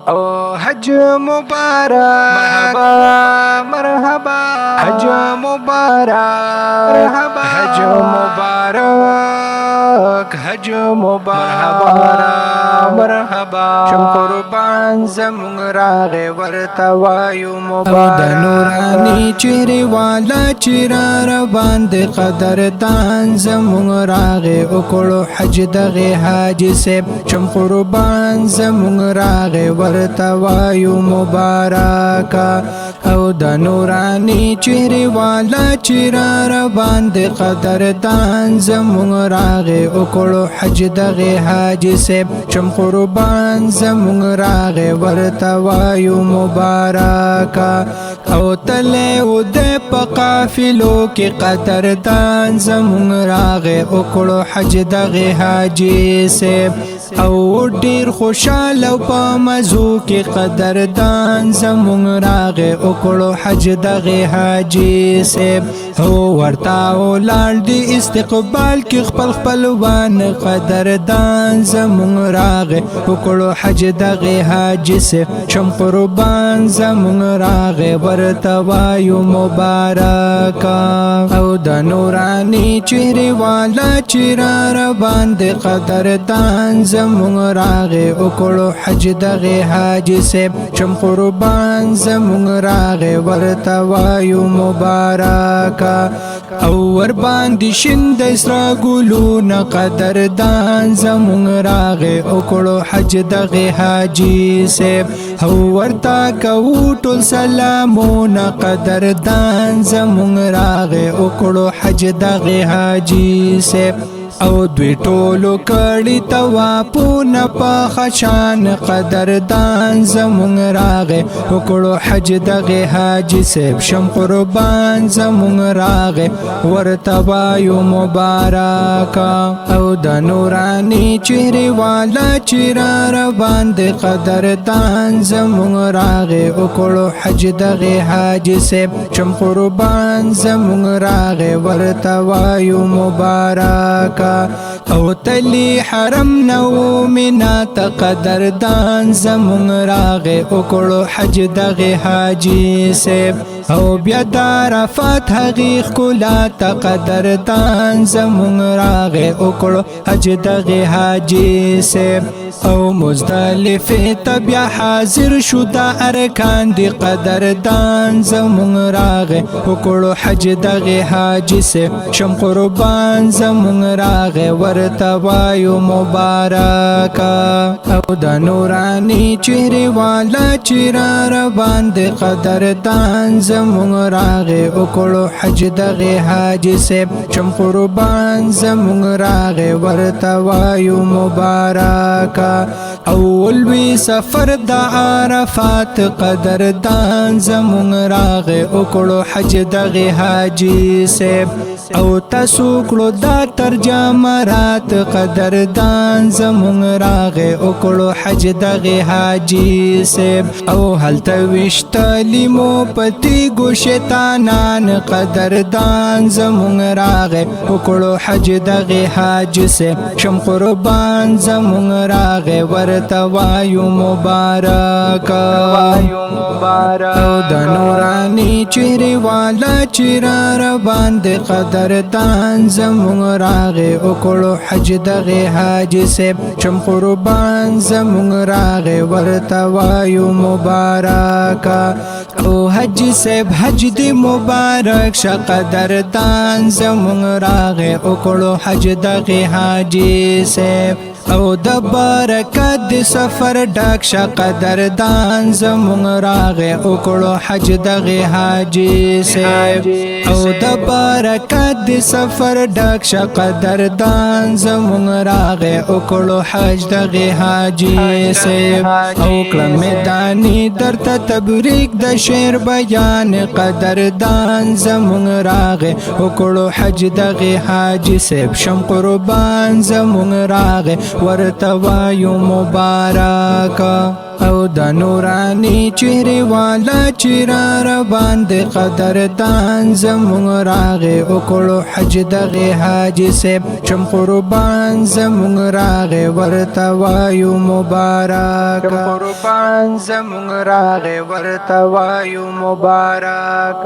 او حج مبارک مرحبا حج مبارک مرحبا حج مبارک حج مبارک مرحبا شم قربان زمون راغه ورته وایو مبارک د نورانی چهره والا چیرا روان د قدردان زمون راغه وکړو حج دغه حاجی سیب شم قربان زمون راغه ورته وایو مبارک او د نورانی چهره والا چیرا روان د قدردان زمون راغه وکړو حج دغه حاجی سیب شم قربان زمون راغه ورته وایو مبارک او تله او د قافلو کې قدردان زمون راغه وکړو حج دغه حاجی سیب او ډیر خوشاله په مزو کې قدردان زمون راغه وکړو حج دغه حاجی سیب او ورتا ولال دی استقبال کې خپل خپلوان قدردان زمون راغه وکړو حج دغه حاجی سیب شم قربان زمون راغه ورته وایو مبارک او د نورانی چهره والا چیرا روان د قدردان زمون راغه وکړو حج دغه حاجی سیب شم قربان زمون راغه ورته وایو مبارک او ور باندې شند اسرا ګلونه قدردان زمون راغه وکړو حج دغه حاجی سیب او ورتا کو ټول سلامونه قدردان زمون راغه وکړو حج دغه حاجی سیب او دوی ټولو کړي توافونه په خشان قدردان زمون راغه وکړو حج دغه حاجی سیب شم قربان زمون راغه ورته وایو مبارک او د نورانی چهره والا چیرا روان د قدردان زمون راغه وکړو حج دغه حاجی سیب شم قربان زمون راغه ورته وایو مبارک او تلی حرم نو مینا تقدردان زمون راغه وکړو حج دغه حاجی سیب او بیا د عرفات حقیق کلا تقدردان زمون راغه وکړو حج دغه حاجی سیب او مزدلف تبیا حاضر شو د ارکان دی قدردان زمون راغه وکړو حج دغه حاجی سیب شم قربان زمون راغه ورته وایو مبارک او د نورانی چهره والا چیرا روان د قدردان زمون راغه وکړو حج دغه حاجی سیب شم قربان زمون راغه ورته وایو مبارک اول وی سفر د عرفات قدردان زمون راغه وکړو حج دغه حاجی سیب او تاسو کړو دا ترجمرات قدردان زمون راغه وکړو حج دغه حاجی سیب او هلته وشتلی مو پتی ګو شیطانان قدردان زمون راغه وکړو حج دغه حاجی سیب شم قربان زمون راغه ورته وایو مبارک او د نورانی چهره والا چیرا روان د قدردان زمون راغه وکړو حج دغه حاجی سیب شم قربان زمون راغه ورته وایو مبارک او حج سیب حج دی مبارک ش قدردان زمون راغه وکړو حج دغه حاجی سیب او د برکت د سفر ډک ش قدردان زمون راغه وکړو حج دغه حاجی سیب او د برکت د سفر ډک ش قدردان زمون راغه وکړو حج دغه حاجی سیب او کلم میدانی درته تبریک د شعر بیان قدردان زمون راغه وکړو حج دغه حاجی سیب شم قربان زمون راغه ورتوایو مبارک او د نورانی چهره والا چرار باندې قدردان زمون راغه وکړو حج دغه حاجی سیب شم قربان زمون راغه ورتوایو مبارک قربان زمون راغه ورتوایو مبارک